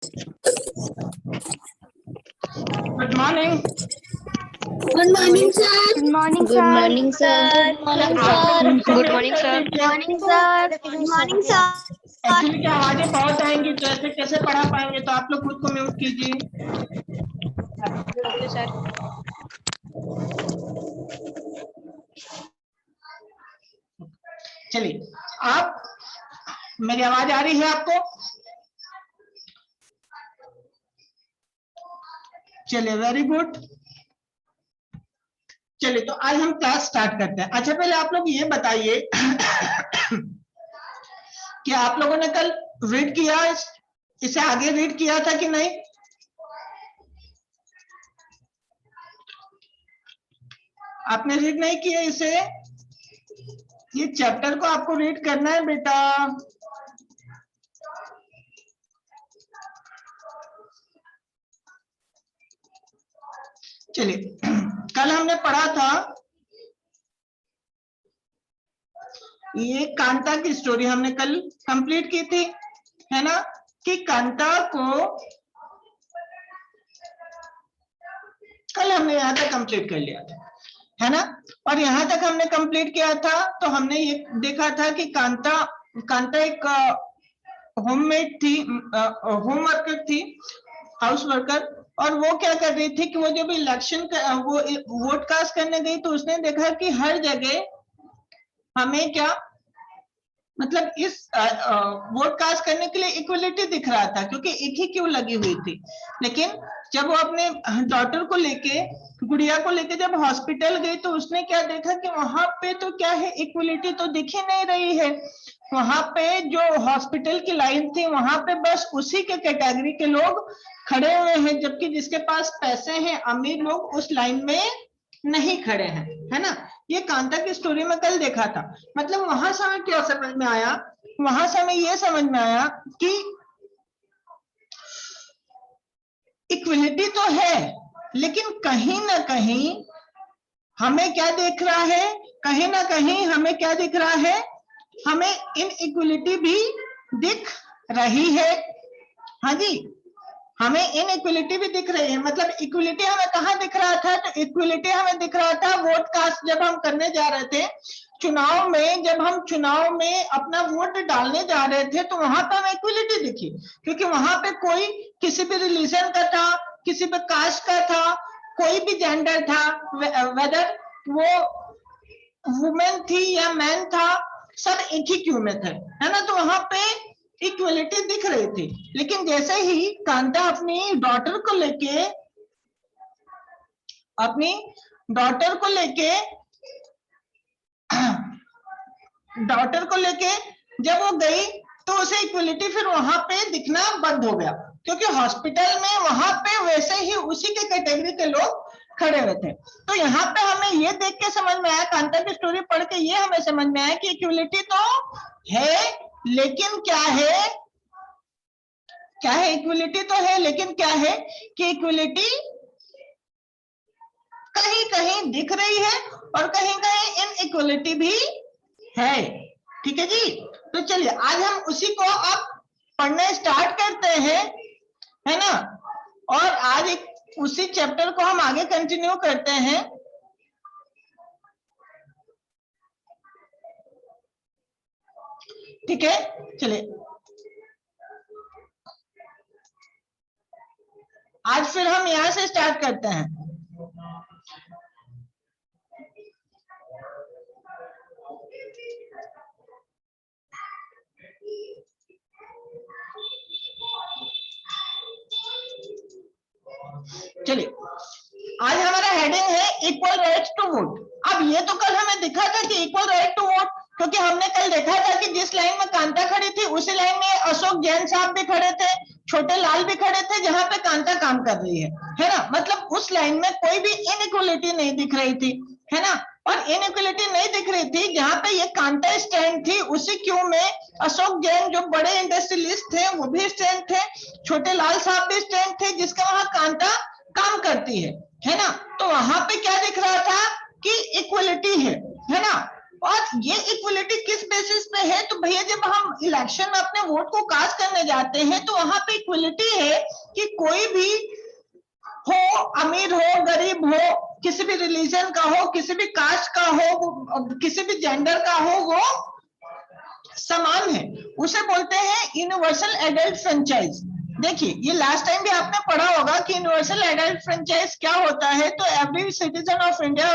Good morning. Good morning sir. Good morning good sir. Morning sir. Good morning sir. Good morning sir. Good morning sir. Actually क्या आवाजें बहुत आएंगी तो ऐसे कैसे पढ़ा पाएंगे, तो आप लोग खुद को म्यूट कीजिए। Okay sir. चलिए, आप मेरी आवाज आ रही है आपको? चलिए, वेरी गुड। चलिए, तो आज हम क्लास स्टार्ट करते हैं। अच्छा, पहले आप लोग ये बताइए कि आप लोगों ने कल रीड किया, इसे आगे रीड किया था कि नहीं? आपने रीड नहीं किया इसे? ये चैप्टर को आपको रीड करना है बेटा। चलिए, कल हमने पढ़ा था ये कांता की स्टोरी, हमने कल कंप्लीट की थी, है ना? कि कांता को कल हमने यहाँ तक कंप्लीट कर लिया था, है ना? और यहाँ तक हमने कंप्लीट किया था तो हमने ये देखा था कि कांता एक होममेड थी, होम वर्कर थी, हाउस वर्कर। और वो क्या कर रही थी कि वो जब इलेक्शन वो वोट कास्ट करने गई तो उसने देखा कि हर जगह हमें क्या मतलब इस वोट कास्ट करने के लिए इक्वलिटी दिख रहा था, क्योंकि एक ही क्यू लगी हुई थी। लेकिन जब वो अपने डॉटर को लेके, गुड़िया को लेके जब हॉस्पिटल गई तो उसने क्या देखा कि वहां पे तो क्या है, इक्वलिटी तो दिख ही नहीं रही है। वहां पे जो हॉस्पिटल की लाइन थी वहां पे बस उसी के कैटेगरी के लोग खड़े हुए हैं, जबकि जिसके पास पैसे हैं, अमीर लोग, उस लाइन में नहीं खड़े हैं, है ना? ये कांता की स्टोरी में कल देखा था। मतलब वहां से हमें क्या समझ में आया? वहां से हमें ये समझ में आया कि इक्विलिटी तो है, लेकिन कहीं ना कहीं हमें क्या दिख रहा है? कहीं ना कहीं हमें क्या दिख रहा है? हमें इनइक्वलिटी भी दिख रही है। हाँ जी, हमें इनइक्वलिटी भी दिख रही है। मतलब इक्वलिटी हमें कहाँ दिख रहा था? तो इक्वलिटी हमें दिख रहा था वोट कास्ट जब हम करने जा रहे थे चुनाव में, जब हम चुनाव में अपना वोट डालने जा रहे थे तो वहां पर हमें इक्वलिटी दिखी, क्योंकि वहां पे कोई किसी भी रिलीजन का था, किसी भी कास्ट का था, कोई भी जेंडर था, वेदर वो वुमेन थी या मैन था, सब एक ही क्यू में थे, है ना? तो वहां पे इक्वलिटी दिख रही थी। लेकिन जैसे ही कांता अपनी डॉटर को लेके जब वो गई तो उसे इक्वलिटी फिर वहां पे दिखना बंद हो गया, क्योंकि हॉस्पिटल में वहां पे वैसे ही उसी के कैटेगरी के लोग खड़े हुए थे। तो यहाँ पे हमें ये देख के समझ में आया, कांता की स्टोरी पढ़ के ये हमें समझ में आया कि इक्वलिटी तो है, लेकिन क्या है? क्या है? इक्वलिटी तो है, लेकिन क्या है कि इक्वलिटी कहीं कहीं दिख रही है और कहीं कहीं इनइक्वलिटी भी है। ठीक है जी? तो चलिए आज हम उसी को अब पढ़ना स्टार्ट करते हैं, है ना? और आज एक उसी चैप्टर को हम आगे कंटिन्यू करते हैं। ठीक है, चलिए आज फिर हम यहां से स्टार्ट करते हैं। चलिए, आज हमारा हेडिंग है इक्वल राइट टू वोट। अब ये तो कल हमें दिखा था कि इक्वल राइट टू वोट, क्योंकि हमने कल देखा था कि जिस लाइन में कांता खड़ी थी उसी लाइन में अशोक जैन साहब भी खड़े थे, छोटे लाल भी खड़े थे, जहां पे कांता काम कर रही है ना? मतलब उस लाइन में कोई भी इनइक्वलिटी नहीं दिख रही थी, है ना? और इनइक्वलिटी नहीं दिख रही थी जहां पे ये कांता स्टैंड थी, उसी क्यू में अशोक जैन जो बड़े इंडस्ट्रियलिस्ट थे वो भी स्टैंड थे, छोटे लाल साहब भी स्टैंड थे, जिसका वहां कांता काम करती है ना? तो वहां पे क्या दिख रहा था कि इक्वलिटी है ना? और ये इक्वलिटी किस बेसिस पे है? तो भैया जब हम इलेक्शन में अपने वोट को कास्ट करने जाते हैं तो वहां पे इक्वलिटी है कि कोई भी हो, अमीर हो, गरीब हो, किसी भी रिलीजन का हो, किसी भी कास्ट का हो, किसी भी जेंडर का हो, वो समान है। उसे बोलते हैं यूनिवर्सल एडल्ट फ्रेंचाइज। देखिए ये लास्ट टाइम भी आपने पढ़ा होगा कि यूनिवर्सल एडल्ट फ्रेंचाइज क्या होता है। तो एवरी सिटीजन ऑफ इंडिया,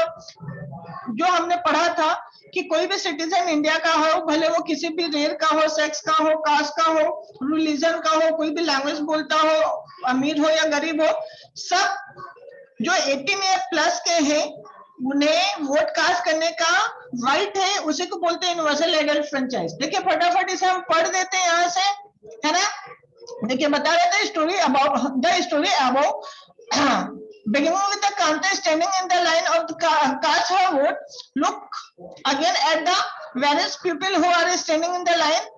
जो हमने पढ़ा था कि कोई भी सिटीजन इंडिया का हो, भले वो किसी भी रेयर का हो, सेक्स का हो, कास्ट का हो, रिलीजन का हो, कोई भी लैंग्वेज बोलता हो, अमीर हो या गरीब हो, सब जो 18 ईयर प्लस के हैं उन्हें वोट कास्ट करने का राइट है। उसी को बोलते हैं यूनिवर्सल एडल्ट फ्रेंचाइज। देखिए फटाफट इसे हम पढ़ देते हैं यहाँ से, है ना। देखिए बता रहे थे story about beginning with the Kanta standing in the line of the cast her vote. Look again at the various people who are standing in the line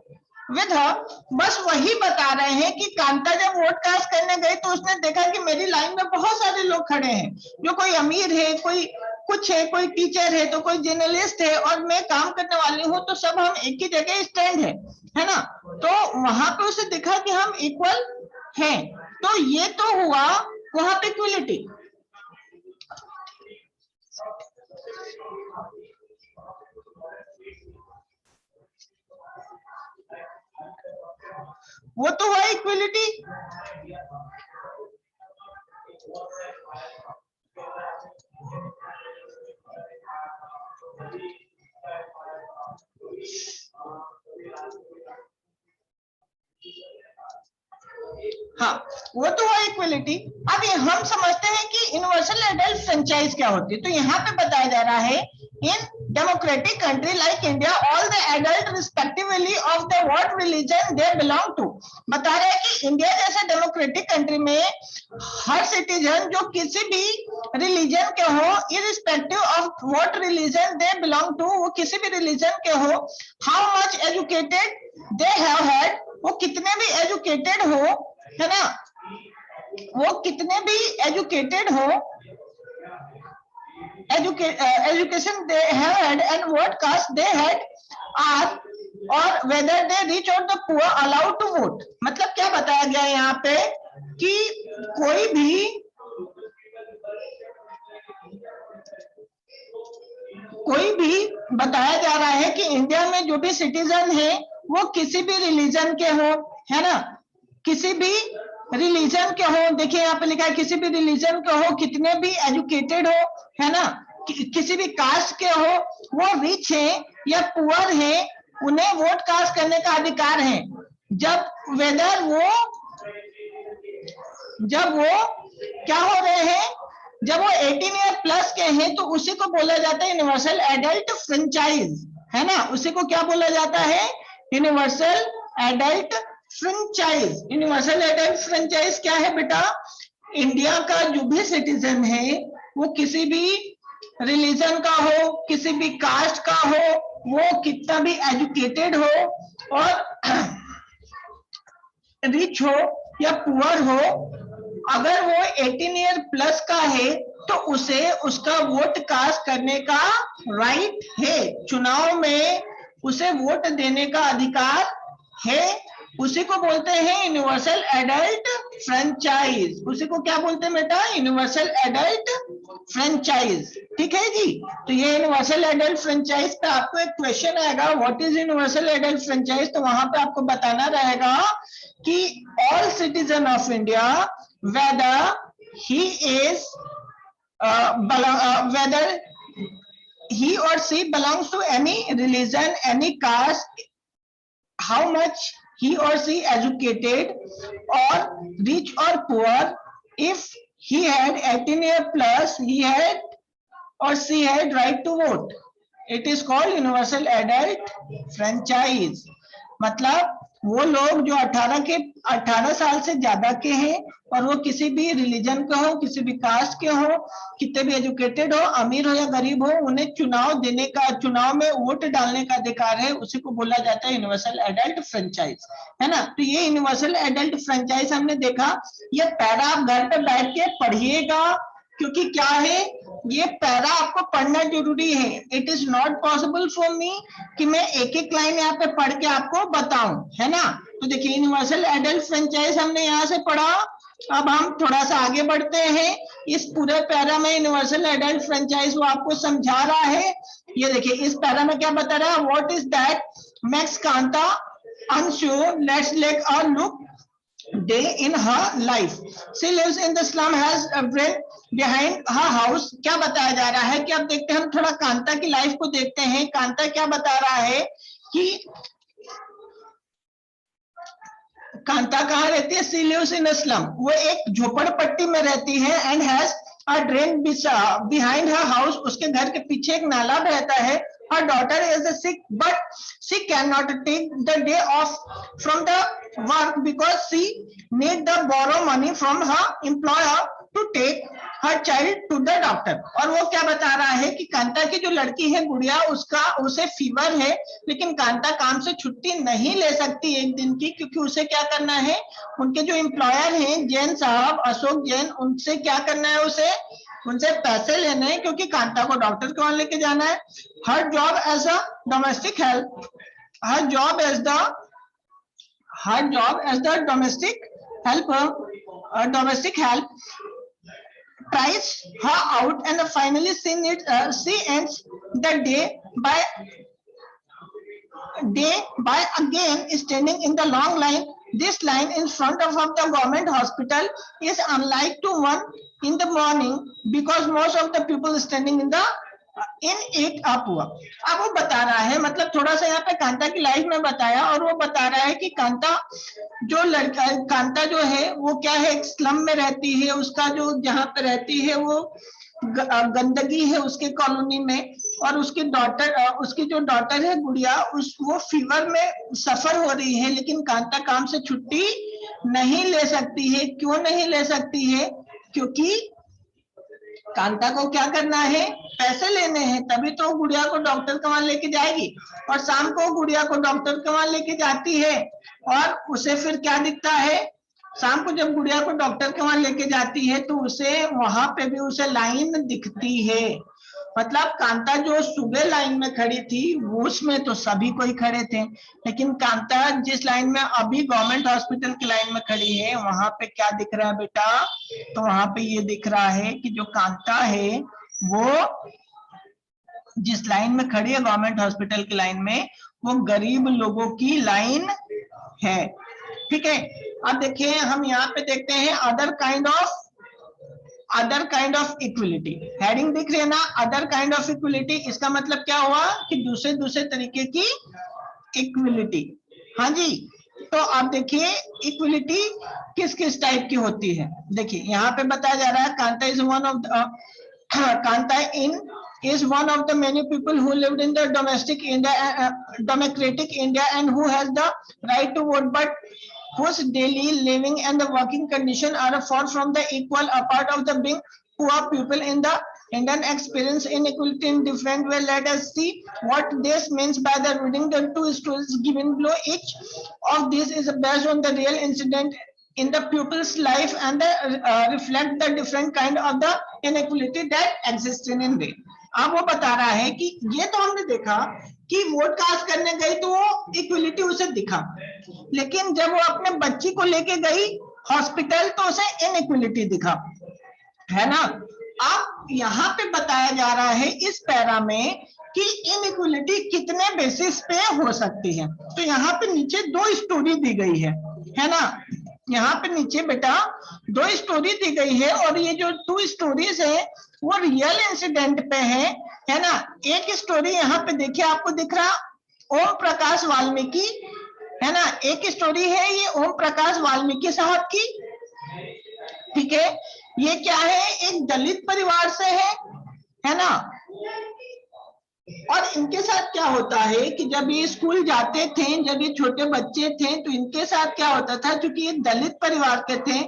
with her. बस वही बता रहे हैं कि कांता जब वोट कास्ट करने गई तो उसने देखा कि मेरी लाइन में बहुत सारे लोग खड़े हैं, जो कोई अमीर है, कोई कुछ है, कोई टीचर है, तो कोई जर्नलिस्ट है, और मैं काम करने वाली हूँ, तो सब हम एक ही जगह स्टैंड है ना। तो वहां पे उसे दिखा कि हम इक्वल हैं। तो ये तो हुआ वहां पे इक्वलिटी। वो तो हुआ इक्वलिटी। हाँ वो तो है इक्वलिटी। अब ये हम समझते हैं कि यूनिवर्सल एडल्ट फ्रेंचाइज क्या होती है। तो यहाँ पे बताया जा रहा है in democratic country like India all the adult respectively of the what religion they belong to. बता रहे हैं कि इंडिया जैसे डेमोक्रेटिक कंट्री में हर सिटीजन जो किसी भी रिलीजन के हो, irrespective of what religion they belong to, वो किसी भी रिलीजन के हो, how much educated they have had, वो कितने भी एजुकेटेड हो, है ना, वो कितने भी एजुकेटेड हो, education they had and what caste they had are, or whether they rich or the poor allowed to vote. मतलब क्या बताया गया यहाँ पे कि कोई भी बताया जा रहा है कि इंडिया में जो भी सिटीजन है वो किसी भी रिलीजन के हो, है ना, किसी भी रिलीजन के हो। देखिए यहाँ पे लिखा है किसी भी रिलीजन के हो, कितने भी एजुकेटेड हो, है ना, किसी भी कास्ट के हो, वो रिच है या पुअर है, उन्हें वोट कास्ट करने का अधिकार है। जब वो क्या हो रहे हैं, जब वो 18 ईयर प्लस के हैं, तो उसी को बोला जाता है यूनिवर्सल एडल्ट फ्रेंचाइज, है ना। उसी को क्या बोला जाता है? Universal adult franchise. Universal adult franchise क्या है बेटा? इंडिया का जो भी सिटीजन है वो किसी भी रिलीजन का हो, किसी भी कास्ट का हो, वो कितना भी एजुकेटेड हो और रिच हो या पुअर हो, अगर वो 18 ईयर प्लस का है तो उसे उसका वोट कास्ट करने का राइट है। चुनाव में उसे वोट देने का अधिकार है। उसी को बोलते हैं यूनिवर्सल एडल्ट फ्रेंचाइज। उसी को क्या बोलते हैं बेटा? Universal adult franchise. ठीक है जी। तो ये यूनिवर्सल एडल्ट फ्रेंचाइज पे आपको एक क्वेश्चन आएगा, what is universal adult franchise. तो वहां पे आपको बताना रहेगा कि all citizen of India whether he is whether he or she belongs to any religion, any caste, how much he or she educated or rich or poor, if he had 18 year plus, he had or she had right to vote. It is called universal adult franchise। मतलब वो लोग जो 18 साल से ज्यादा के हैं और वो किसी भी रिलीजन के हो, किसी भी कास्ट के हो, कितने भी एजुकेटेड हो, अमीर हो या गरीब हो, उन्हें चुनाव में वोट डालने का अधिकार है। उसी को बोला जाता है यूनिवर्सल एडल्ट फ्रेंचाइज, है ना। तो ये यूनिवर्सल एडल्ट फ्रेंचाइज हमने देखा। ये पैरा आप घर पे बैठ के पढ़िएगा, क्योंकि क्या है ये पैरा आपको पढ़ना जरूरी है। It is not possible for me कि मैं एक एक लाइन यहाँ पे पढ़ के आपको बताऊं, है ना। तो देखिए यूनिवर्सल एडल्ट फ्रेंचाइज हमने यहाँ से पढ़ा। अब हम थोड़ा सा आगे बढ़ते हैं। इस पूरे पैरा में यूनिवर्सल एडल्ट फ्रेंचाइज वो आपको समझा रहा है। ये देखिए इस पैरा में क्या बता रहा है, what is that makes Kanta unsure, let's take a look day in her life. She lives in the slum, has a friend behind her house. क्या बताया जा रहा है कि अब देखते हैं हम थोड़ा कांता की लाइफ को देखते हैं। कांता क्या बता रहा है कि कांता कहाँ रहती है, सी लिव्स इन स्लम, वो एक झोपड़पट्टी में रहती है। And has a drain behind her house, उसके घर के पीछे एक नाला बहता है। her daughter is sick but she cannot take the day off from the work because she need to borrow money from her employer to take her child to the doctor. और वो क्या बता रहा है कि कांता की जो लड़की है गुड़िया, उसे फीवर है, लेकिन कांता काम से छुट्टी नहीं ले सकती एक दिन की, क्योंकि उसे क्या करना है, उनके जो एम्प्लॉयर हैं जैन साहब, अशोक जैन, उनसे क्या करना है, उनसे पैसे लेने हैं, क्योंकि कांता को डॉक्टर के वहां लेके जाना है। Her job as a domestic help, her job as the domestic help tries her out and finally she ends the day by again standing in the long line. This line in front of the government hospital is unlike to one in the morning because most of the people standing in it up हुआ। अब वो बता रहा है, मतलब थोड़ा सा यहाँ पे कांता की लाइफ में बताया, और वो बता रहा है कि कांता जो है वो क्या है, एक स्लम में रहती है। उसका जो जहाँ पे रहती है वो गंदगी है उसके कॉलोनी में, और उसकी जो डॉटर है गुड़िया, वो फीवर में सफर हो रही है, लेकिन कांता काम से छुट्टी नहीं ले सकती है। क्यों नहीं ले सकती है, क्योंकि कांता को क्या करना है, पैसे लेने हैं, तभी तो गुड़िया को डॉक्टर के वहां लेके जाएगी। और शाम को गुड़िया को डॉक्टर के वहां लेके जाती है, और उसे फिर क्या दिखता है, शाम को जब गुड़िया को डॉक्टर के वहां लेके जाती है तो उसे वहां पे भी उसे लाइन दिखती है। मतलब कांता जो सुबह लाइन में खड़ी थी उसमें तो सभी कोई खड़े थे, लेकिन कांता जिस लाइन में अभी गवर्नमेंट हॉस्पिटल की लाइन में खड़ी है वहां पे क्या दिख रहा है बेटा, तो वहां पे ये दिख रहा है कि जो कांता है वो जिस लाइन में खड़ी है गवर्नमेंट हॉस्पिटल की लाइन में, वो गरीब लोगों की लाइन है। ठीक है, अब देखिए हम यहाँ पे देखते हैं other kind of equality, heading दिख रही है ना, अदर काइंड ऑफ इक्विलिटी। इसका मतलब क्या हुआ कि दूसरे तरीके की इक्विलिटी। हाँ जी, तो आप देखिए इक्विलिटी किस किस टाइप की होती है। देखिए यहाँ पे बताया जा रहा है Kanta is one of the many people who lived in the democratic India and who has the right to vote, but whose daily living and the working condition are far from the equal. A part of the being poor people in the Indian experience inequality in different way. Let us see what this means by the reading the two stories given below. Each of these is based on the real incident in the pupil's life and reflect the different kind of the inequality that exists in India. अब वो बता रहा है कि ये तो हमने देखा कि वोट कास्ट करने गई तो वो इक्विलिटी उसे दिखा, लेकिन जब वो अपने बच्ची को लेके गई हॉस्पिटल तो उसे इनइक्विलिटी दिखा, है ना। अब यहाँ पे बताया जा रहा है इस पैरा में कि इनइक्विलिटी कितने बेसिस पे हो सकती है। तो यहाँ पे नीचे दो स्टोरी दी गई है ना। यहाँ पे नीचे बेटा दो स्टोरी दी गई है, और ये जो टू स्टोरीज है वो रियल इंसिडेंट पे है ना। एक स्टोरी यहाँ पे देखिए आपको दिख रहा ओम प्रकाश वाल्मीकि, है ना। एक स्टोरी है ये ओम प्रकाश वाल्मीकि साहब की, ठीक है। ये क्या है, एक दलित परिवार से है ना। और इनके साथ क्या होता है कि जब ये स्कूल जाते थे, जब ये छोटे बच्चे थे, तो इनके साथ क्या होता था, क्योंकि ये दलित परिवार के थे,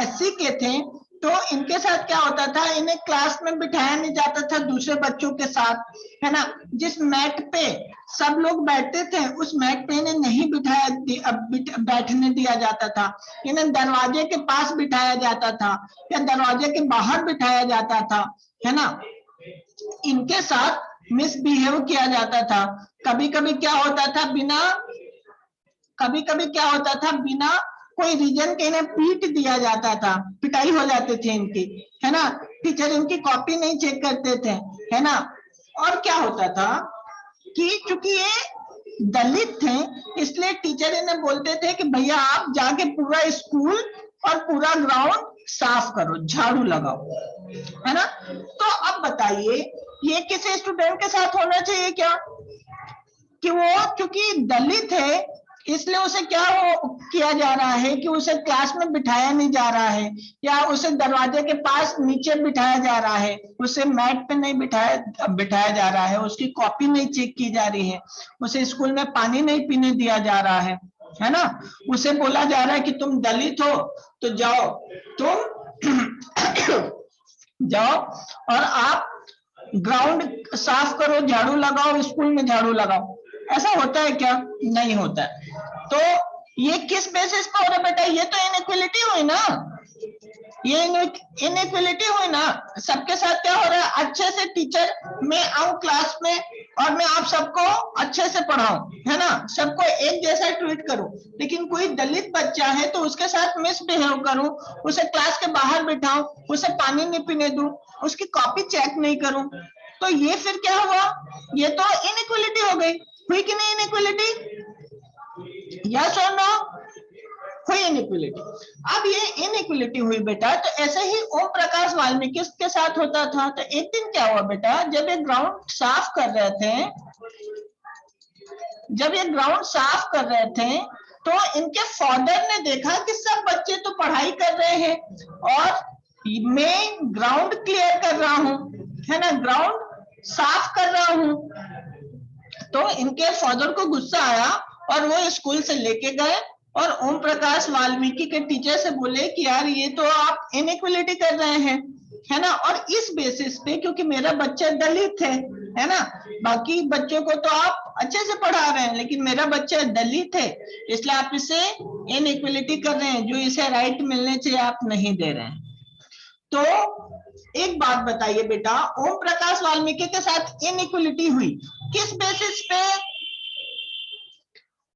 एससी के थे, तो इनके साथ क्या होता था, इन्हें क्लास में बिठाया नहीं जाता था दूसरे बच्चों के साथ, है ना। जिस मैट पे सब लोग बैठते थे उस मैट पे इन्हें नहीं बैठने दिया जाता था। इन्हें दरवाजे के पास बिठाया जाता था या दरवाजे के बाहर बिठाया जाता था, है ना। इनके साथ मिसबिहेव किया जाता था। कभी कभी क्या होता था, बिना कोई रीजन के इन्हें पीट दिया जाता था, पिटाई हो जाती थी इनकी, है ना। टीचर इनकी कॉपी नहीं चेक करते थे, है ना। और क्या होता था कि चूंकि ये दलित थे, इसलिए टीचर इन्हें बोलते थे कि भैया आप जाके पूरा स्कूल और पूरा ग्राउंड साफ करो, झाड़ू लगाओ, है ना। तो अब बताइए, ये किसी स्टूडेंट के साथ होना चाहिए क्या कि वो क्योंकि दलित है इसलिए उसे क्या किया जा रहा है कि उसे क्लास में बिठाया नहीं जा रहा है, या उसे दरवाजे के पास नीचे बिठाया जा रहा है, उसे मैट पे नहीं बिठाया जा रहा है, उसकी कॉपी नहीं चेक की जा रही है, उसे स्कूल में पानी नहीं पीने दिया जा रहा है ना। उसे बोला जा रहा है कि तुम दलित हो तो जाओ, तुम जाओ और आप ग्राउंड साफ करो, झाड़ू लगाओ, स्कूल में झाड़ू लगाओ। ऐसा होता है क्या? नहीं होता है। तो ये किस बेसिस पर हो रहा है बेटा? ये तो इनइक्वालिटी हुई ना, ये इनइक्वालिटी हुई ना। सबके साथ क्या हो रहा है, अच्छे से टीचर मैं आऊं क्लास में और मैं आप सबको अच्छे से पढ़ाऊं, है ना, सबको एक जैसा ट्रीट करूं, लेकिन कोई दलित बच्चा है तो उसके साथ मिसबिहेव करूं, उसे क्लास के बाहर बिठाऊं, उसे पानी नहीं पीने दूं, उसकी कॉपी चेक नहीं करूं, तो ये फिर क्या हुआ? ये तो इनइक्वालिटी हो गई। हुई कि नहीं इनइक्वालिटी? यस और नो? हुई इनइक्वालिटी। अब ये इनइक्वालिटी हुई बेटा, तो ऐसे ही ओम प्रकाश वाल्मीकि के साथ होता था। तो एक दिन क्या हुआ बेटा, जब ये ग्राउंड साफ कर रहे थे, तो इनके फादर ने देखा कि सब बच्चे तो पढ़ाई कर रहे हैं और मैं ग्राउंड क्लियर कर रहा हूं, है ना, ग्राउंड साफ कर रहा हूं। तो इनके फादर को गुस्सा आया और वो स्कूल से लेके गए और ओम प्रकाश वाल्मीकि के टीचर से बोले कि यार ये तो आप इनइक्वालिटी कर रहे हैं, है ना, और इस बेसिस पे क्योंकि मेरा बच्चा दलित है ना, बाकी बच्चों को तो आप अच्छे से पढ़ा रहे हैं लेकिन मेरा बच्चा दलित है, इसलिए आप इसे इनइक्वालिटी कर रहे हैं, जो इसे राइट मिलने चाहिए आप नहीं दे रहे हैं। तो एक बात बताइए बेटा, ओम प्रकाश वाल्मीकि के साथ इनइक्वालिटी हुई किस बेसिस पे?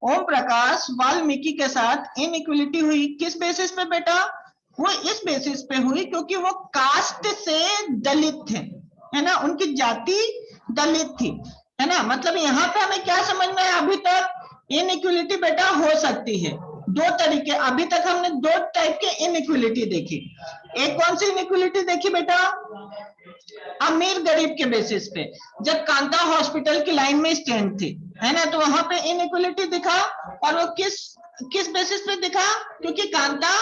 ओम प्रकाश वाल्मीकि के साथ इनइक्वालिटी हुई किस बेसिस पे बेटा? वो इस बेसिस पे हुई क्योंकि वो कास्ट से दलित थे, है ना, उनकी जाति दलित थी, है ना। मतलब यहाँ पे हमें क्या समझ में है, अभी तक इनइक्वालिटी बेटा हो सकती है दो तरीके। अभी तक हमने दो टाइप के इनइक्वालिटी देखी। एक कौन सी इनइक्वालिटी देखी बेटा? अमीर गरीब के बेसिस पे, जब कांता हॉस्पिटल की लाइन में स्टैंड थी, है ना, तो वहां पे इनइक्वालिटी दिखा। और वो किस बेसिस पे दिखा? क्योंकि कांता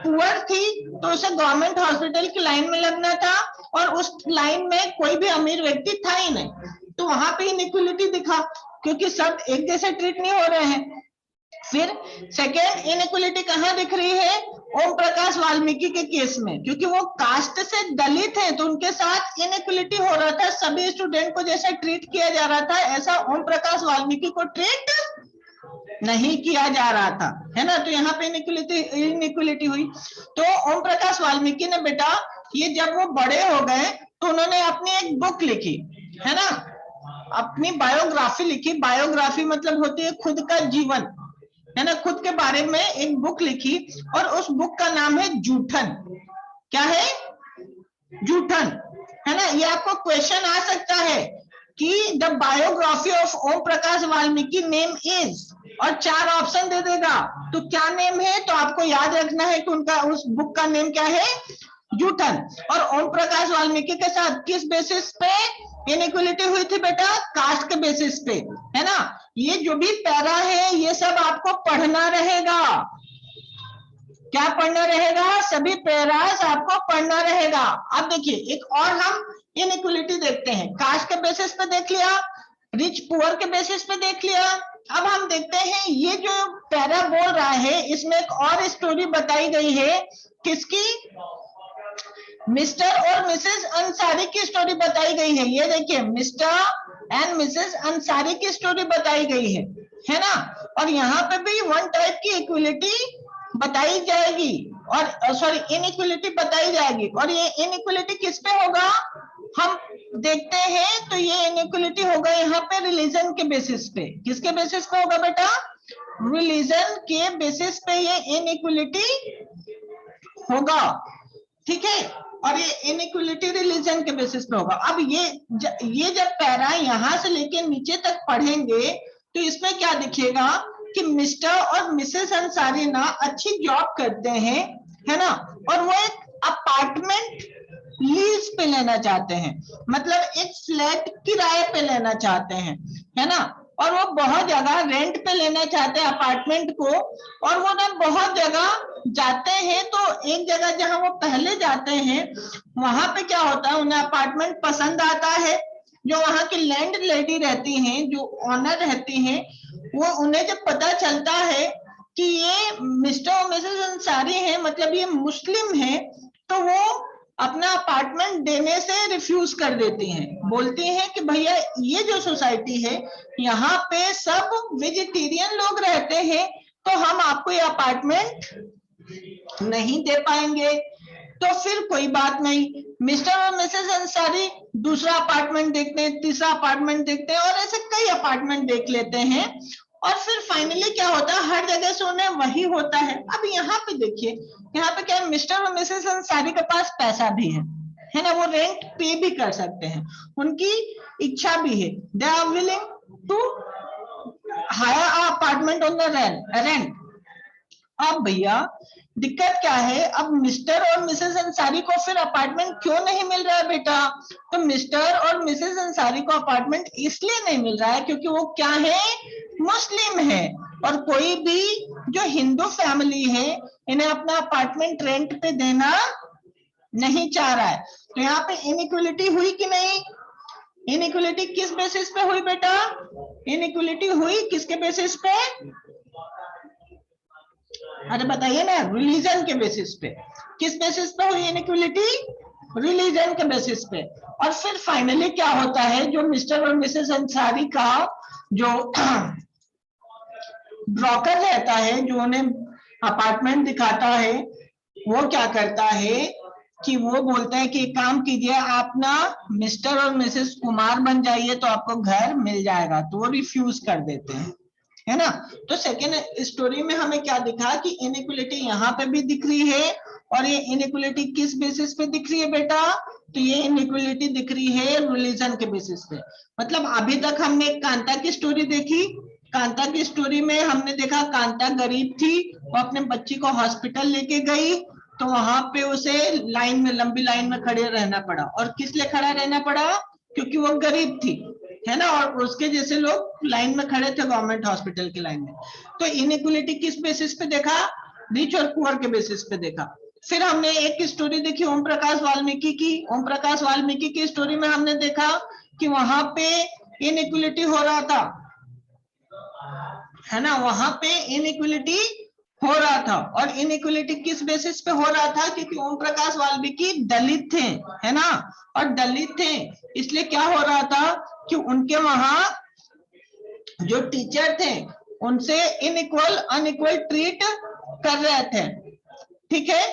पुअर थी तो उसे गवर्नमेंट हॉस्पिटल की लाइन में लगना था और उस लाइन में कोई भी अमीर व्यक्ति था ही नहीं, तो वहां पे इनइक्वालिटी दिखा क्योंकि सब एक जैसे ट्रीट नहीं हो रहे हैं। फिर सेकेंड इनइक्वालिटी कहाँ दिख रही है? ओम प्रकाश वाल्मीकि के केस में, क्योंकि वो कास्ट से दलित हैं तो उनके साथ इनइक्वालिटी हो रहा था, सभी स्टूडेंट को जैसा ट्रीट किया जा रहा था ऐसा ओम प्रकाश वाल्मीकि को ट्रीट नहीं किया जा रहा था, है ना। तो यहाँ पे इनइक्वालिटी हुई। तो ओम प्रकाश वाल्मीकि ने बेटा, ये जब वो बड़े हो गए तो उन्होंने अपनी एक बुक लिखी, है ना, अपनी बायोग्राफी लिखी। बायोग्राफी मतलब होती है खुद का जीवन, है ना, खुद के बारे में एक बुक लिखी और उस बुक का नाम है जूठन। क्या है? जूठन, है ना। ये आपको क्वेश्चन आ सकता है कि the biography of Om Prakash Valmiki name is, और 4 ऑप्शन दे देगा, तो क्या नेम है? तो आपको याद रखना है कि उनका उस बुक का नेम क्या है? जूठन। और ओम प्रकाश वाल्मीकि के साथ किस बेसिस पे इनइक्वालिटी हुई थी बेटा? कास्ट के बेसिस पे, है ना। ये जो भी पैरा है ये सब आपको पढ़ना रहेगा। क्या पढ़ना रहेगा? सभी पैरास आपको पढ़ना रहेगा। अब देखिए एक और हम इनइक्वालिटी देखते हैं। कास्ट के बेसिस पे देख लिया, रिच पुअर के बेसिस पे देख लिया। अब हम देखते हैं ये जो पैरा बोल रहा है इसमें एक और स्टोरी बताई गई है। किसकी? मिस्टर और मिसेस अंसारी की स्टोरी बताई गई है। ये देखिए मिस्टर एंड मिसेस अंसारी की स्टोरी बताई गई है ना। और यहाँ पे भी वन टाइप की इक्वलिटी बताई जाएगी, और सॉरी इनइक्वलिटी बताई जाएगी। और ये इनइक्वलिटी किस पे होगा हम देखते हैं, तो ये इनइक्वलिटी होगा यहाँ पे रिलीजन के बेसिस पे। किसके बेसिस पे होगा बेटा? रिलीजन के बेसिस पे ये इनइक्वलिटी होगा, ठीक है। और ये इनइक्वलिटी रिलीजन के बेसिस पे होगा। अब ये जब पैरा यहाँ से लेके नीचे तक पढ़ेंगे तो इसमें क्या दिखेगा कि मिस्टर और मिसेस अंसारी ना अच्छी जॉब करते हैं, है ना, और वो एक अपार्टमेंट लीज पे लेना चाहते हैं, मतलब एक फ्लैट किराए पे लेना चाहते हैं, है ना। और वो बहुत जगह रेंट पे लेना चाहते हैं अपार्टमेंट को, और वो ना बहुत जगह जाते हैं। तो एक जगह जहां वो पहले जाते हैं वहां पे क्या होता है, उन्हें अपार्टमेंट पसंद आता है। जो वहां की लैंड लेडी रहती हैं, जो ऑनर रहती हैं, वो उन्हें जब पता चलता है कि ये मिस्टर और मिसेस अंसारी हैं, मतलब ये मुस्लिम हैं, तो वो अपना अपार्टमेंट देने से रिफ्यूज कर देती हैं। बोलती हैं कि भैया ये जो सोसाइटी है यहाँ पे सब वेजिटेरियन लोग रहते हैं, तो हम आपको ये अपार्टमेंट नहीं दे पाएंगे। तो फिर कोई बात नहीं, मिस्टर और मिसेस अंसारी दूसरा अपार्टमेंट देखते हैं, तीसरा अपार्टमेंट देखते हैं, और ऐसे कई अपार्टमेंट देख लेते हैं। और फिर फाइनली क्या होता है, हर जगह से उन्हें वही होता है। अब यहाँ पे देखिए, यहाँ पे क्या है, मिस्टर और मिसेस अंसारी के पास पैसा भी है ना, वो रेंट पे भी कर सकते हैं, उनकी इच्छा भी है, they are willing to hire apartment on the rent. अब भैया दिक्कत क्या है, अब मिस्टर और मिसेस अंसारी को फिर अपार्टमेंट क्यों नहीं मिल रहा है बेटा? तो मिस्टर और मिसेस अंसारी को अपार्टमेंट इसलिए नहीं मिल रहा है क्योंकि वो क्या है, मुस्लिम है। और कोई भी जो हिंदू फैमिली है इन्हें अपना अपार्टमेंट रेंट पे देना नहीं चाह रहा है। तो यहाँ पे इनइक्वलिटी हुई कि नहीं? इनइक्वलिटी किस बेसिस पे हुई बेटा? इनइक्वलिटी हुई किसके बेसिस पे? अरे बताइए ना, रिलीजन के बेसिस पे। किस बेसिस पे हुई इनइक्वलिटी? रिलीजन के बेसिस पे। और फिर फाइनली क्या होता है, जो मिस्टर और मिसेस अंसारी का जो ब्रोकर रहता है, जो उन्हें अपार्टमेंट दिखाता है, वो क्या करता है कि वो बोलता है कि काम कीजिए, आप ना मिस्टर और मिसेस कुमार बन जाइए तो आपको घर मिल जाएगा। तो वो रिफ्यूज कर देते हैं, है ना। तो सेकेंड स्टोरी में हमें क्या दिखा कि इनइक्वलिटी यहाँ पे भी दिख रही है। और ये इनइक्वलिटी किस बेसिस पे दिख रही है बेटा? तो ये इनइक्वलिटी दिख रही है रिलीजन के बेसिस पे। मतलब अभी तक हमने कांता की स्टोरी देखी। कांता की स्टोरी में हमने देखा कांता गरीब थी, वो अपने बच्ची को हॉस्पिटल लेके गई, तो वहां पे उसे लाइन में, लंबी लाइन में खड़े रहना पड़ा। और किस लिए खड़ा रहना पड़ा? क्योंकि वो गरीब थी, है ना, और उसके जैसे लोग लाइन में खड़े थे गवर्नमेंट हॉस्पिटल की लाइन में। तो इनइक्वलिटी किस बेसिस पे देखा? रिच और पुअर के बेसिस पे देखा। फिर हमने एक स्टोरी देखी ओम प्रकाश वाल्मीकि की। ओम प्रकाश वाल्मीकि की स्टोरी में हमने देखा कि वहां पे इनइक्वलिटी हो रहा था, है ना, वहां पे इनइक्वलिटी हो रहा था। और इनइक्वलिटी किस बेसिस पे हो रहा था? क्योंकि ओम प्रकाश वाल्मीकि दलित थे, है ना, और दलित थे इसलिए क्या हो रहा था कि उनके वहां जो टीचर थे उनसे अनइक्वल ट्रीट कर रहे थे, ठीक है।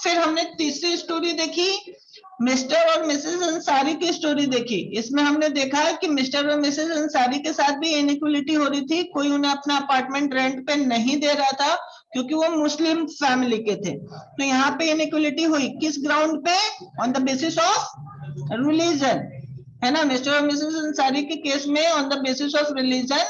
फिर हमने तीसरी स्टोरी देखी, मिस्टर और मिसेस अंसारी की स्टोरी देखी। इसमें हमने देखा है कि मिस्टर और मिसेस अंसारी के साथ भी इनइक्वलिटी हो रही थी। कोई उन्हें अपना अपार्टमेंट रेंट पे नहीं दे रहा था क्योंकि वो मुस्लिम फैमिली के थे। तो यहाँ पे इनइक्वलिटी हुई किस ग्राउंड पे? On the basis of religion, है ना। मिस्टर और मिसेस अंसारी के केस में on the basis of religion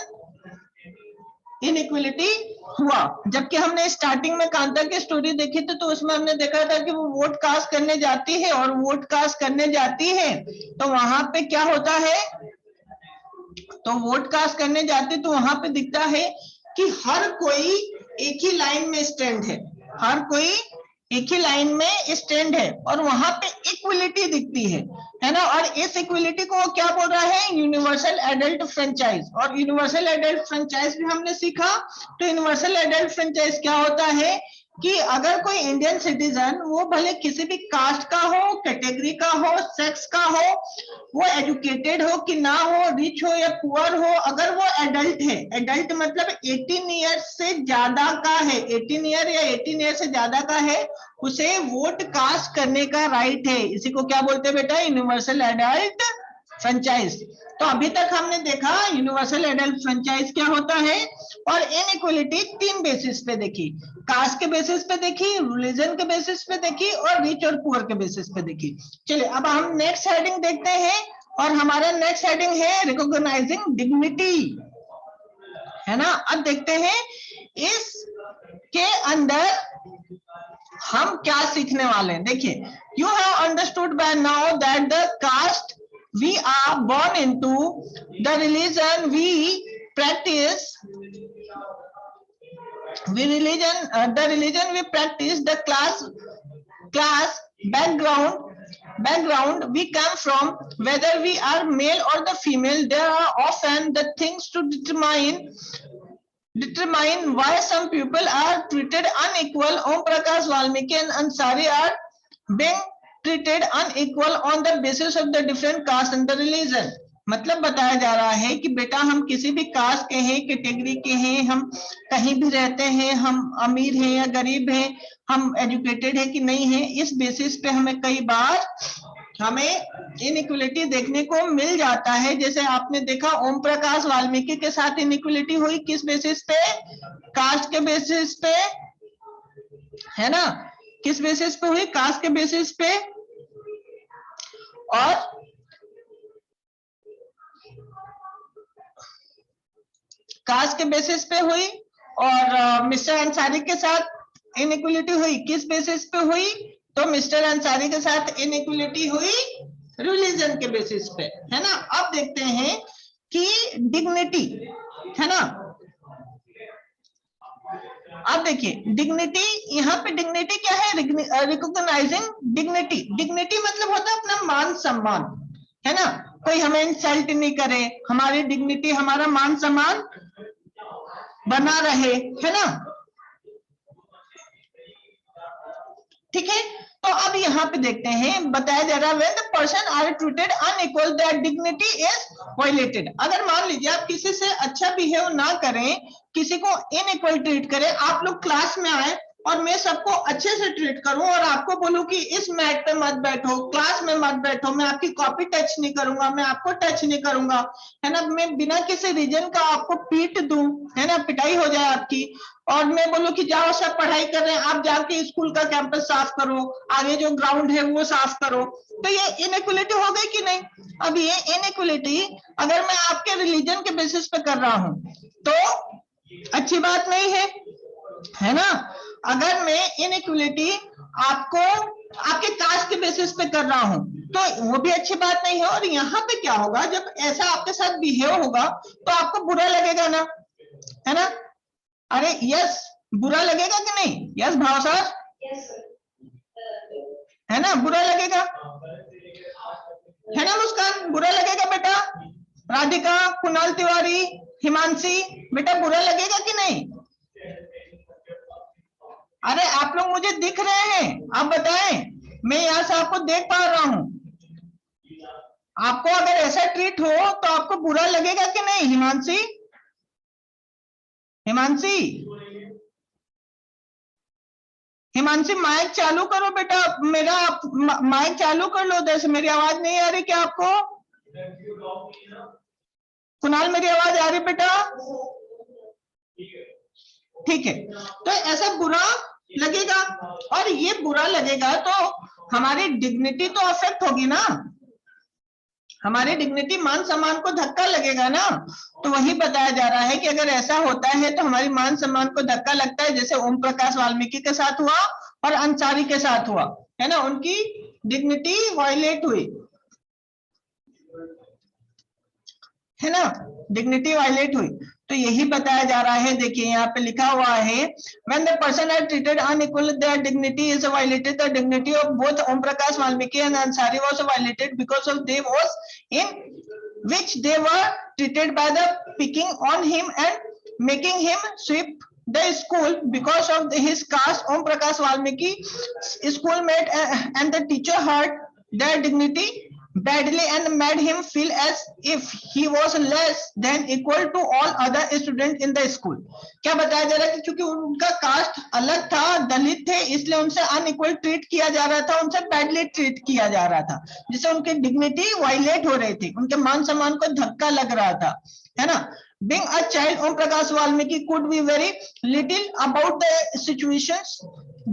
inequality हुआ। जबकि हमने स्टार्टिंग में कांता की स्टोरी देखी थी, तो उसमें हमने देखा था कि वो वोट कास्ट करने जाती है, और वोट कास्ट करने जाती है तो वहां पे क्या होता है, तो वोट कास्ट करने जाती तो वहां पे दिखता है कि हर कोई एक ही लाइन में स्टैंड है, हर कोई एक ही लाइन में स्टैंड है, और वहां पे इक्वलिटी दिखती है ना। और इस इक्वलिटी को क्या बोल रहा है? Universal adult franchise. और यूनिवर्सल एडल्ट फ्रेंचाइज भी हमने सीखा। तो यूनिवर्सल एडल्ट फ्रेंचाइज क्या होता है कि अगर कोई इंडियन सिटीजन वो भले किसी भी कास्ट का हो, कैटेगरी का हो, सेक्स का हो, वो एजुकेटेड हो कि ना हो, रिच हो या पुअर हो, अगर वो एडल्ट है, एडल्ट मतलब 18 ईयर से ज्यादा का है, 18 ईयर या 18 ईयर से ज्यादा का है, उसे वोट कास्ट करने का राइट है। इसी को क्या बोलते हैं बेटा? Universal adult franchise. तो अभी तक हमने देखा यूनिवर्सल एडल्ट फ्रेंचाइज क्या होता है, और इनइक्वालिटी 3 बेसिस पे देखी, कास्ट के बेसिस पे देखी, रिलीजन के बेसिस पे देखी, और रिच और पुअर के बेसिस पे देखी। चलिए अब हम नेक्स्ट हेडिंग देखते हैं, और हमारा नेक्स्ट हेडिंग है रिकॉग्नाइजिंग डिग्निटी, है ना। अब देखते हैं इस के अंदर हम क्या सीखने वाले हैं। देखिए, you have understood by now that the caste we are born into, the religion we practice, the religion we practice, the class background we come from, whether we are male or the female, there are often the things to determine why some people are treated unequal. Om Prakash Valmiki and Ansari are being treated unequal on the basis of the different caste and the religion. मतलब बताया जा रहा है कि बेटा हम किसी भी कास्ट के हैं, कैटेगरी के हैं, हम कहीं भी रहते हैं, हम अमीर हैं या गरीब हैं, हम एजुकेटेड है कि नहीं है, इस बेसिस पे हमें कई बार हमें इनइक्वालिटी देखने को मिल जाता है। जैसे आपने देखा ओम प्रकाश वाल्मीकि के साथ इनइक्वालिटी हुई, किस बेसिस पे? कास्ट के बेसिस पे, है ना। किस बेसिस पे हुई? कास्ट के बेसिस पे। और कास्ट के बेसिस पे हुई, और मिस्टर अंसारी के साथ इनइक्वालिटी हुई किस बेसिस पे हुई? तो मिस्टर अंसारी के साथ इनइक्वालिटी हुई रिलीजन के बेसिस पे, है ना। अब देखते हैं कि डिग्निटी, है ना। अब देखिए डिग्निटी, यहाँ पे डिग्निटी क्या है? Recognising dignity. डिग्निटी मतलब होता है अपना मान सम्मान, है ना। कोई हमें इंसल्ट नहीं करे, हमारी डिग्निटी, हमारा मान सम्मान बना रहे, है ना। ठीक है, तो अब यहाँ पे देखते हैं, बताया जा रहा है when the person are treated unequal, their dignity is violated। अगर मान लीजिए आप किसी से अच्छा बिहेव ना करें, किसी को इनइक्वल ट्रीट करें, आप लोग क्लास में आए और मैं सबको अच्छे से ट्रीट करूं और आपको बोलूं कि इस मैट पे मत बैठो, क्लास में मत बैठो, मैं आपकी कॉपी टच नहीं करूंगा, मैं आपको टच नहीं करूंगा, है ना। मैं बिना किसी रीजन का आपको पीट दूं, है ना, पिटाई हो जाए आपकी, और मैं बोलूं कि जाओ सब पढ़ाई कर रहे हैं, आप जाके स्कूल का कैंपस साफ करो, आगे जो ग्राउंड है वो साफ करो, तो ये इनइक्वालिटी हो गई कि नहीं? अब ये इनइक्वालिटी अगर मैं आपके रिलीजन के बेसिस पे कर रहा हूं तो अच्छी बात नहीं है ना। अगर मैं इनइक्वालिटी आपको आपके कास्ट के बेसिस पे कर रहा हूं तो वो भी अच्छी बात नहीं है। और यहाँ पे क्या होगा, जब ऐसा आपके साथ बिहेव होगा तो आपको बुरा लगेगा ना, है ना। अरे यस, बुरा लगेगा कि नहीं? यस भाव सर, है ना, बुरा लगेगा, है ना मुस्कान, बुरा लगेगा बेटा। राधिका, कुणाल तिवारी, हिमांशी, बेटा बुरा लगेगा कि नहीं? अरे आप लोग मुझे दिख रहे हैं, आप बताएं, मैं यहाँ से आपको देख पा रहा हूं। आपको अगर ऐसा ट्रीट हो तो आपको बुरा लगेगा कि नहीं? हिमांशी, हिमांशी माइक चालू करो बेटा, मेरा माइक चालू कर लो। जैसे मेरी आवाज नहीं आ रही क्या आपको? कुणाल मेरी आवाज आ रही बेटा? ठीक है, तो ऐसा बुरा लगेगा, और ये बुरा लगेगा तो हमारी डिग्निटी तो अफेक्ट होगी ना, हमारी डिग्निटी, मान सम्मान को धक्का लगेगा ना। तो वही बताया जा रहा है कि अगर ऐसा होता है तो हमारी मान सम्मान को धक्का लगता है, जैसे ओम प्रकाश वाल्मीकि के साथ हुआ और अंसारी के साथ हुआ, है ना, उनकी डिग्निटी वायलेट हुई, है ना, डिग्निटी वायलेट हुई। तो यही बताया जा रहा है। देखिए यहाँ पे लिखा हुआ है when the person are treated unequal, their dignity is violated. The dignity of both Om Prakash Valmiki and Ansari was violated because of they was in which they were treated by the picking on him and making him sweep the school because of his caste. Om Prakash Valmiki schoolmate and the teacher hurt their dignity badly and made him feel as if he was less than equal to all other students in the school. क्या बताया जा रहा है कि क्योंकि उनका cast अलग था, दलित थे, इसलिए उनसे अनइक्वल ट्रीट किया जा रहा था, उनसे बैडली ट्रीट किया जा रहा था, जिससे उनकी डिग्निटी वायलेट हो रही थी, उनके मान सम्मान को धक्का लग रहा था, है ना. Being a child, Om Prakash Valmiki could be very little about the situations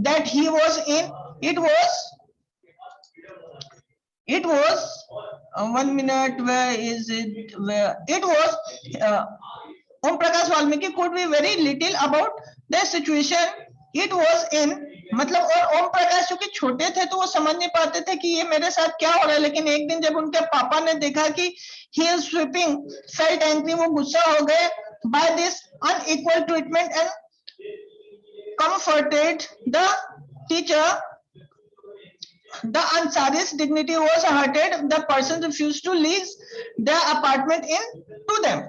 that he was in. It was 1 minute. Where is it? Where it was? Om Prakash Valmiki could be very little about the situation it was in. मतलब और ओम प्रकाश चूंकि छोटे थे तो वो समझ नहीं पाते थे कि ये मेरे साथ क्या हो रहा है, लेकिन एक दिन जब उनके पापा ने देखा कि he is sweeping, felt angry, वो गुस्सा हो गए by this unequal treatment and comforted the teacher. The Ansari's dignity was hurted. The person refused to lease their apartment in to them.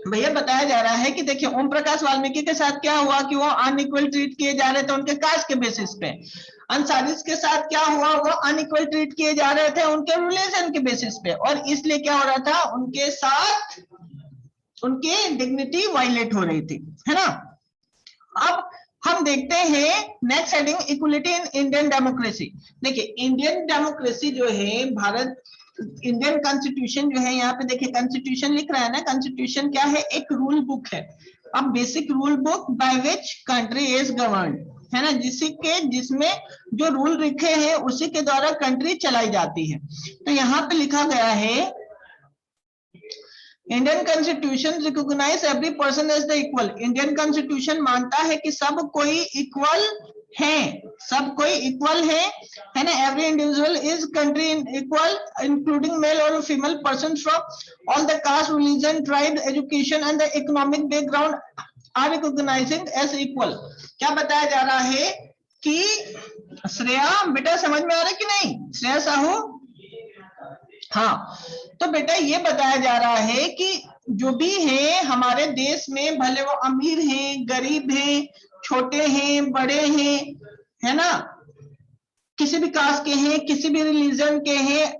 भैया बताया जा रहा है कि देखिए ओम प्रकाश वाल्मीकि के साथ क्या हुआ कि वो अनइक्वल ट्रीट किए जा रहे थे उनके कास्ट के बेसिस पे. अंसारीज के साथ क्या हुआ, वो अनइक्वल ट्रीट किए जा रहे थे उनके रिलीजन के बेसिस पे, और इसलिए क्या हो रहा था, उनके साथ उनकी डिग्निटी वायलेट हो रही थी, है ना. अब हम देखते हैं next heading, equality in Indian democracy. देखिए इंडियन डेमोक्रेसी जो है, भारत इंडियन कॉन्स्टिट्यूशन जो है, यहाँ पे देखिए कॉन्स्टिट्यूशन लिख रहा है ना. कॉन्स्टिट्यूशन क्या है, एक रूल बुक है, अब basic rule book by which country is governed, है ना, जिसमें जो रूल लिखे हैं उसी के द्वारा कंट्री चलाई जाती है. तो यहाँ पे लिखा गया है Indian constitution recognize every person as the equal. Indian constitution मानता है कि सब कोई इक्वल है, सब कोई इक्वल है ना. Every individual is country equal including male और female person from all the caste, religion, tribe, education and the economic background are recognizing as equal. क्या बताया जा रहा है कि श्रेया बेटा समझ में आ रहा है कि नहीं, श्रेया साहू? हाँ, तो बेटा ये बताया जा रहा है कि जो भी है हमारे देश में, भले वो अमीर हैं, गरीब हैं, छोटे हैं, बड़े हैं, है ना, किसी भी कास्ट के हैं, किसी भी रिलीजन के हैं,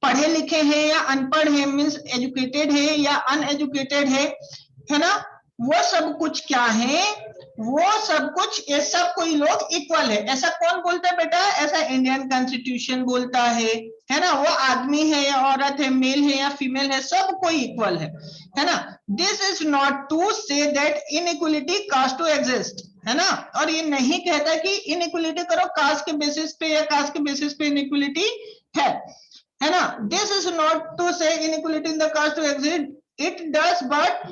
पढ़े लिखे हैं या अनपढ़ हैं, मींस एजुकेटेड है या अनएजुकेटेड है ना, वो सब कुछ क्या है, वो सब कुछ, ये सब कोई लोग इक्वल है. ऐसा कौन बोलता है बेटा? ऐसा इंडियन कॉन्स्टिट्यूशन बोलता है ना. वो आदमी है या औरत है, मेल है या फीमेल है, सब कोई इक्वल है ना. This is not to say that inequality caste to exist, है ना, और ये नहीं कहता कि इनइक्वलिटी करो कास्ट के बेसिस पे या कास्ट के बेसिस पे इनइक्वलिटी है ना. This is not to say inequality in the caste to exist, it does but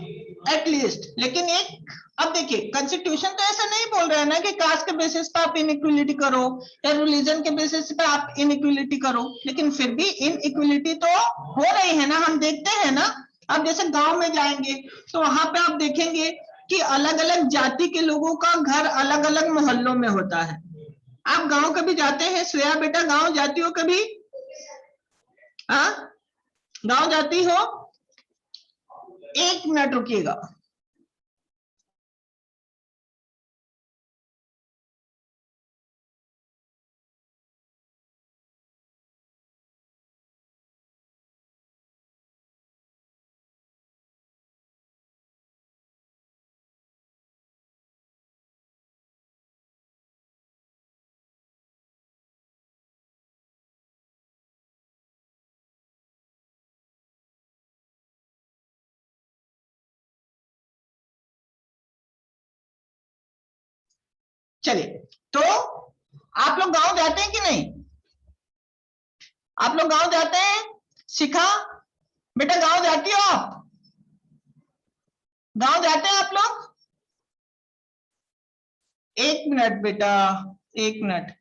at least. लेकिन एक, अब देखिए कॉन्स्टिट्यूशन तो ऐसा नहीं बोल रहा है ना कि कास्ट के बेसिस पे आप इनइक्वलिटी करो या रिलीजन के बेसिस पे आप इनइक्वलिटी करो, लेकिन फिर भी इनइक्वलिटी तो हो रही है ना, हम देखते हैं ना. अब जैसे गांव में जाएंगे तो वहां पे आप देखेंगे कि अलग अलग जाति के लोगों का घर अलग अलग मोहल्लों में होता है. आप गांव कभी जाते हैं श्रेया बेटा, गांव जाती हो कभी? हाँ, गांव जाती हो? एक मिनट रुकिएगा. चलिए, तो आप लोग गांव जाते हैं कि नहीं? आप लोग गांव जाते हैं? शिखा बेटा गांव जाती हो आप? गांव जाते हैं आप लोग? एक मिनट बेटा, एक मिनट.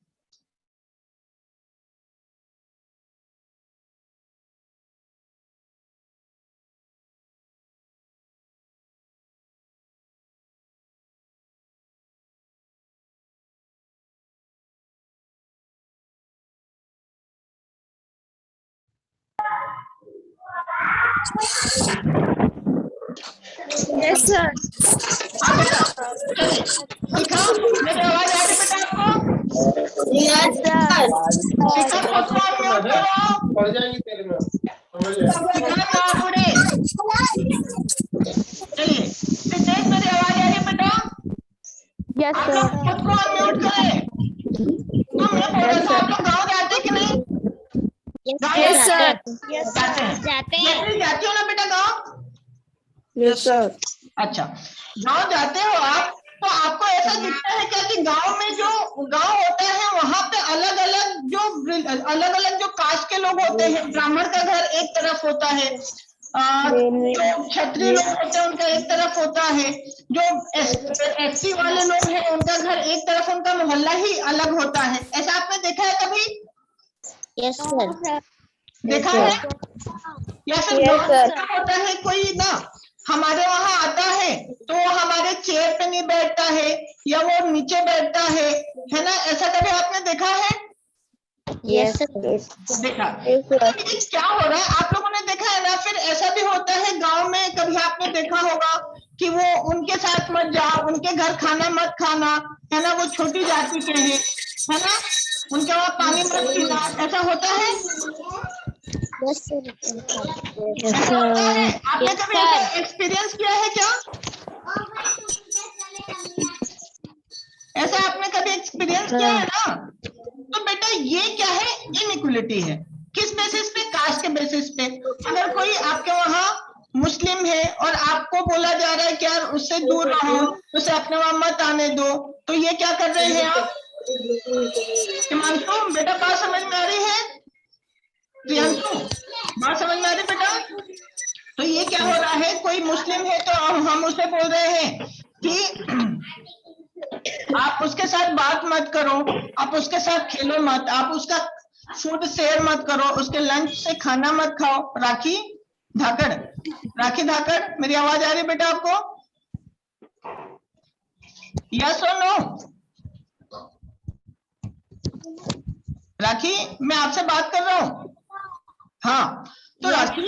Yes, sir. हाँ बेटा, चलिए लिखा, मेरी आवाज आ रही बेटा आपको? Yes, sir. लिखा, खुद को अनम्यूट करो, लिखा ना बुढ़े। चलिए सिद्धेश, मेरी आवाज आ रही है बेटा? Yes, आप लोग sir. खुद को अनम्यूट करें। तो मैं बोल रहा था, आप लोग गाँव जाते कि नहीं? Yes, sir. Yes, जाते हैं। जाते हैं। जैसे जाते हो ना बेटा गाँव? Yes, sir. अच्छा, गाँव जाते हो आप, तो आपको ऐसा दिखता है क्या कि गांव में जो गांव होता है वहां पे अलग अलग जो कास्ट के लोग होते हैं, ब्राह्मण का घर एक तरफ होता है, जो क्षत्रिय लोग होते हैं उनका एक तरफ होता है, जो एसटी वाले लोग हैं उनका घर एक तरफ, उनका मोहल्ला ही अलग होता है। ऐसा आपने देखा है कभी? Yes, sir. देखा है? या फिर गाँव में क्या होता है, कोई ना हमारे वहां आता है तो वो हमारे चेयर पे नहीं बैठता है या वो नीचे बैठता है ना? ऐसा कभी आपने देखा है? Yes, sir. देखा। तो ये क्या हो रहा है आप लोगों ने देखा है ना? फिर ऐसा भी होता है गांव में, कभी आपने देखा होगा कि वो उनके साथ मत जाओ, उनके घर खाना मत खाना, है ना? वो छोटी जाति के हैं, है ना? उनके वहां पानी मत पीना, ऐसा होता है? Yes, sir. ऐसा होता है? आपने कभी ऐसा एक्सपीरियंस किया है क्या? ऐसा आपने कभी एक्सपीरियंस किया है ना? तो बेटा ये क्या है? इनइक्वलिटी है। किस बेसिस पे? कास्ट के बेसिस पे। अगर कोई आपके वहां मुस्लिम है और आपको बोला जा रहा है कि यार उससे दूर रहो, उसे अपने वहां मत आने दो, तो ये क्या कर रहे हैं आप? हिमांशु बेटा बात समझ में आ रही है? प्रियांशु बात समझ में आ रही बेटा? तो ये क्या हो रहा है, कोई मुस्लिम है तो हम उसे बोल रहे हैं कि आप उसके साथ बात मत करो, आप उसके साथ खेलो मत, आप उसका फूड शेयर मत करो, उसके लंच से खाना मत खाओ। राखी धाकड़, राखी धाकड़, मेरी आवाज आ रही है बेटा आपको? यस और नो? राखी मैं आपसे बात कर रहा हूँ। हाँ, तो राखी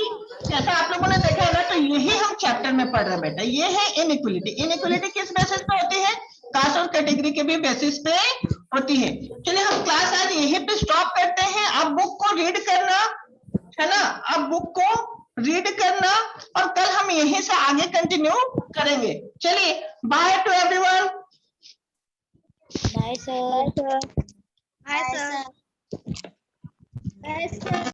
जैसा आप लोगों ने देखा है ना, तो यही हम चैप्टर में पढ़ रहे हैं बेटा, ये है इनइक्वलिटी। इनइक्वलिटी किस बेसिस पे होती है? कास्ट और कैटेगरी के भी बेसिस पे होती है। चलिए हम क्लास आज यहीं पे स्टॉप करते हैं। आप बुक को रीड करना, है ना? आप बुक को रीड करना और कल हम यहीं से आगे कंटिन्यू करेंगे। चलिए by two everyone. Bye, sir. Bye, sir. Bye, sir. Bye, sir.